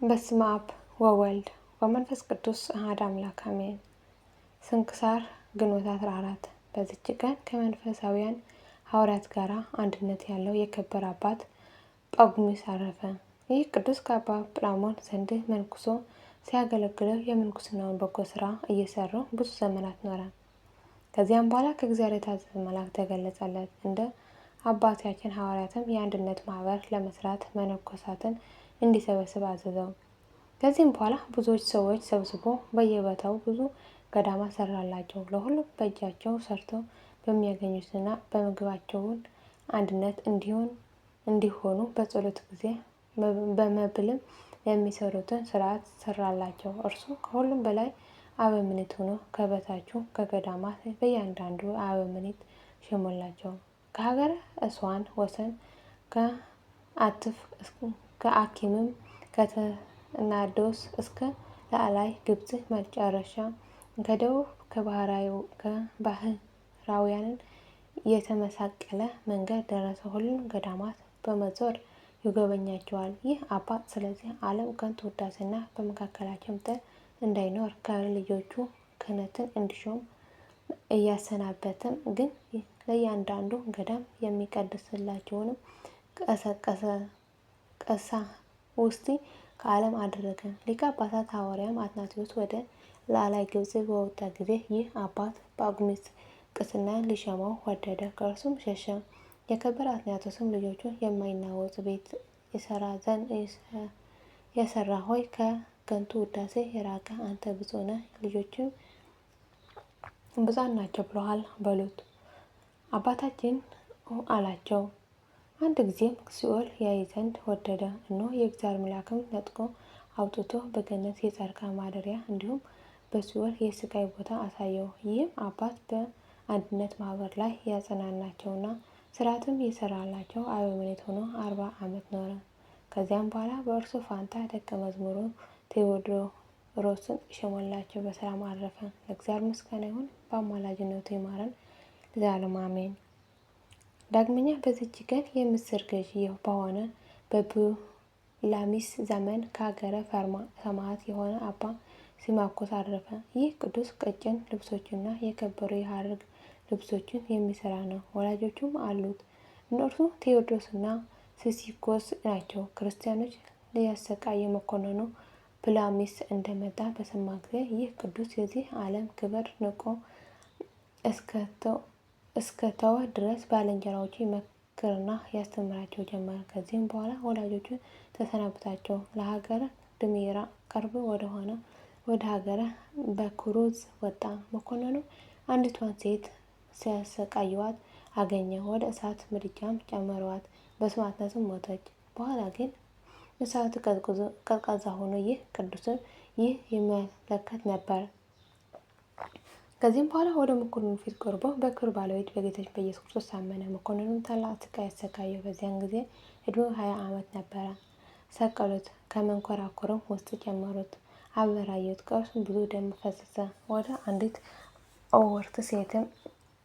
በስመ አብ ወወልድ ወመንፈስ ቅዱስ አሐዱ አምላክ አሜን። ስንክሳር ግንቦት 14 በዚች ቀን ከመንፈሳውያን ሐዋርያት ጋር አንድነት ያለው የከበረ አባት ጳጉሜስ አረፈ። ይህ ቅዱስ ከአባ ጵላሞን ዘንድ መንኩሶ ሲያገለግለው የምንኩስናውን በጎ ስራ እየሰሩ ብዙ ዘመናት ኖረ። ከዚያም በኋላ ከእግዚአብሔር የታዘዘ መልአክ ተገለጸለት። እንደ አባቶቻችን ሐዋርያትም የአንድነት ማህበር ለመስራት መነኮሳትን እንዲሰበስብ አዘዘው። ከዚህም በኋላ ብዙዎች ሰዎች ሰብስቦ በየቦታው ብዙ ገዳማት ሰራላቸው። ለሁሉም በእጃቸው ሰርተው በሚያገኙትና በምግባቸውን አንድነት እንዲሆኑ በጸሎት ጊዜ በመብልም የሚሰሩትን ስርዓት ሰራላቸው። እርሱ ከሁሉም በላይ አበምኔት ሆኖ ከበታቹ ከገዳማት በእያንዳንዱ አበምኔት ሾመላቸው። ከሀገረ እስዋን ወሰን ከአትፍ ከአኪምም ከናዶስ እስከ ላዕላይ ግብጽ መጨረሻ ከደቡብ ከባህራውያንን የተመሳቀለ መንገድ ደረሰ። ሁሉም ገዳማት በመዞር ይጎበኛቸዋል። ይህ አባት ስለዚህ ዓለም ከንቱ ውዳሴና በመካከላቸው ጥል እንዳይኖር ከልጆቹ ክህነትን እንዲሾም እያሰናበተም ግን ለእያንዳንዱ ገዳም የሚቀድስላቸውንም ቀሳውስት ከዓለም አደረገ። ሊቀ ጳጳሳት ሐዋርያም አትናቴዎስ ወደ ላዕላይ ግብጽ በወጣ ጊዜ ይህ አባት ጳጉሜስ ቅስናን ሊሾመው ወደደ። ከእርሱም ሸሸ። የከበረ አትናቴዎስም ልጆቹን የማይናወጽ ቤት የሰራ ሆይ ከከንቱ ውዳሴ የራቀ አንተ ብፁዕ ነህ፣ ልጆችም ብፁዓን ናቸው ብለዋል በሉት። አባታችን አላቸው። አንድ ጊዜም ሲኦል ያይ ዘንድ ወደደ። እነሆ የእግዚአብሔር መልአክም ነጥቆ አውጥቶ በገነት የጻድቃን ማደሪያ እንዲሁም በሲኦል የስቃይ ቦታ አሳየው። ይህም አባት በአንድነት ማህበር ላይ ያጸናናቸውና ስርዓትም የሰራላቸው አበምኔት ሆኖ 40 ዓመት ኖረ። ከዚያም በኋላ በእርሱ ፋንታ ደቀ መዝሙሩ ቴዎድሮስን ሾመላቸው። በሰላም አረፈ። ለእግዚአብሔር ምስጋና ይሁን፣ በአማላጅነቱ ይማረን ለዘላለሙ አሜን። ዳግመኛ በዚች ቀን የምስር ገዢ በሆነ በቡላሚስ ዘመን ከሀገረ ፈርማ ሰማዕት የሆነ አባ ሲማኮስ አረፈ። ይህ ቅዱስ ቀጭን ልብሶችና የከበሩ የሐር ልብሶችን የሚሰራ ነው። ወላጆቹም አሉት። እነርሱ ቴዎድሮስና ሲሲኮስ ናቸው። ክርስቲያኖች ሊያሰቃይ መኮንኑ ቡላሚስ እንደመጣ በሰማ ጊዜ ይህ ቅዱስ የዚህ ዓለም ክብር ንቆ እስከተወ ድረስ ባልንጀራዎቹ ይመክርና ያስተምራቸው ጀመር። ከዚህም በኋላ ወላጆቹን ተሰናብቷቸው ለሀገረ ድሜራ ቅርብ ወደሆነ ወደ ሀገረ በኩሩዝ ወጣ። መኮንኑ አንዲቷን ሴት ሲያሰቃዩዋት አገኘ። ወደ እሳት ምድጃም ጨመረዋት፣ በሰማዕትነትም ሞተች። በኋላ ግን እሳቱ ቀዝቃዛ ሆኖ ይህ ቅዱስን ይህ ይመለከት ነበር። ከዚህም በኋላ ወደ መኮንኑ ፊት ቀርቦ በክብር ባለቤት በጌታችን በኢየሱስ ክርስቶስ አመነ። መኮንኑም ታላቅ ስቃይ ያሰቃየው። በዚያን ጊዜ ዕድሜው 20 ዓመት ነበረ። ሰቀሉት፣ ከመንኮራኩርም ውስጥ ጨመሩት፣ አበራዩት። ከእርሱም ብዙ ደም ፈሰሰ። ወደ አንዲት ዕውርት ሴትም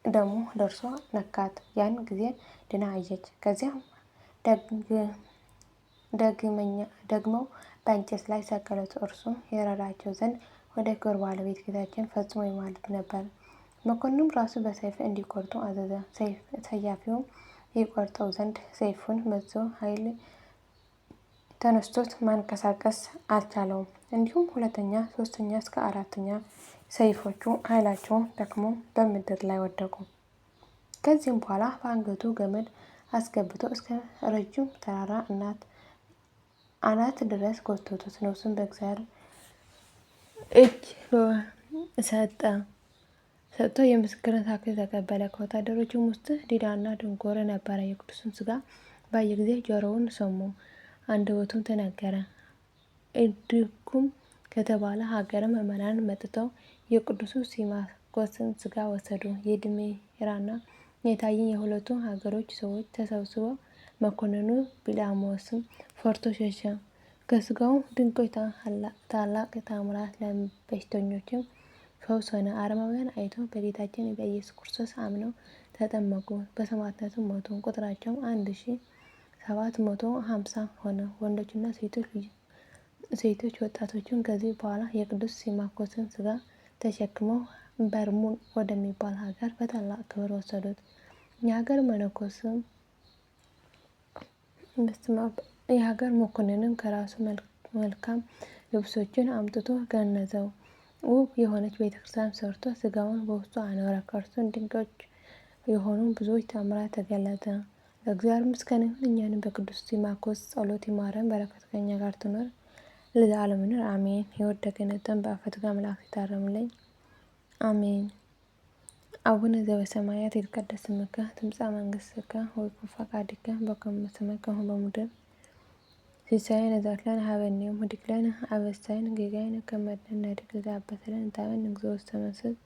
ደሙ ደርሶ ነካት። ያን ጊዜ ድና አየች። ከዚያም ደግመው በእንጨት ላይ ሰቀሉት። እርሱም ይረዳቸው ዘንድ ወደ ክብር ባለቤት ጌታችን ፈጽሞ ይማልድ ነበር። መኮንኑም ራሱ በሰይፍ እንዲቆርጡ አዘዘ። ሰያፊውም ይቆርጠው ዘንድ ሰይፉን መዞ ኃይል ተነስቶት ማንቀሳቀስ አልቻለውም። እንዲሁም ሁለተኛ፣ ሶስተኛ እስከ አራተኛ ሰይፎቹ ኃይላቸው ደክሞ በምድር ላይ ወደቁ። ከዚህም በኋላ በአንገቱ ገመድ አስገብቶ እስከ ረጅም ተራራ አናት ድረስ ጎተቱት። ነፍሱን በእግዚአብሔር እጅ ሰጥቶ የምስክርነት አክሊል ተቀበለ። ከወታደሮቹም ውስጥ ዲዳና ድንጎረ ነበረ። የቅዱሱን ስጋ ባየ ጊዜ ጆሮውን ሰሙ፣ አንደበቱም ተናገረ። ኢዱኩም ከተባለ ሀገረ ምዕመናን መጥተው የቅዱሱ ሲማኮስን ስጋ ወሰዱ። የድሜራና የታይን የሁለቱ ሀገሮች ሰዎች ተሰብስበው መኮንኑ ቢላሞስም ፈርቶ ሸሸ። ከስጋው ድንቆች ታላቅ ተአምራት ለበሽተኞችም ፈውስ ሆነ። አረማውያን አይተው በጌታችን በኢየሱስ ክርስቶስ አምነው ተጠመቁ። በሰማዕትነትም ሞቱ። ቁጥራቸውም 1750 ሆነ። ወንዶችና ሴቶች ሴቶች ወጣቶችን ከዚህ በኋላ የቅዱስ ሲማኮስን ስጋ ተሸክመው በርሙን ወደሚባል ሀገር በታላቅ ክብር ወሰዱት። የሀገር መነኮስም የሀገር መኮንንም ከራሱ መልካም ልብሶችን አምጥቶ ገነዘው። ውብ የሆነች ቤተክርስቲያን ሰርቶ ስጋውን በውስጡ አኖረ። ከእርሱም ድንቆች የሆኑ ብዙዎች ተአምራት ተገለጠ። ለእግዚአብሔር ምስጋና ይሁን። እኛንም በቅዱስ ሲማኮስ ጸሎት ይማረን፣ በረከቱ ከእኛ ጋር ትኖር ለዘላለሙ አሜን። የወደቀ የነጠን በአፈ ሥጋ መላእክት ይታረሙልኝ አሜን። አቡነ ዘበሰማያት ይትቀደስ ስምከ ትምጻእ መንግሥትከ ወይኩን ፈቃድከ በከመ በሰማይ ከማሁ በምድር ሲሳየነ ዘለለነ ሀበነ ዮም ወኅድግ ለነ አበሳነ ጌጋየነ ከመ ንሕነኒ ለዘአበሰ ለነ ኢታብአነ እግዚኦ ውስተ መንሱት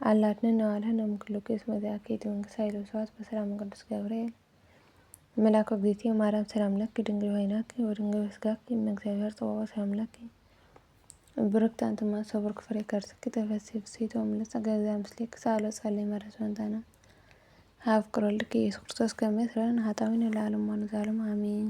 አላ አድኅነነ ወባልሐነ እምኩሉ ኩይስ መዚአከ ይእቲ መንግሥት ኃይል ወስብሐት በሰላም ቅዱስ ገብርኤል መልአከ እግዝእትየ ማርያም ሰላም ለኪ ድንግል ወይናኪ ወድንግል በሥጋኪ እም እግዚአብሔር ጽባኦት ሰላም ለኪ ብርክት አንቲ እምአንስቶ ብሩክ ፍሬ ከርሥኪ ተፈሥሒ ፍሥሕት ወምልዕተ እግዚአብሔር ምስሌኪ ሣህሉ ጸልዪ መረስእ ወንታነ ሀብ ፍቅር ወልድኪ ኢየሱስ ክርስቶስ ከመ ይስረይ ለነ ኃጣውኢነ ለዓለሙ ዓለም አሜን።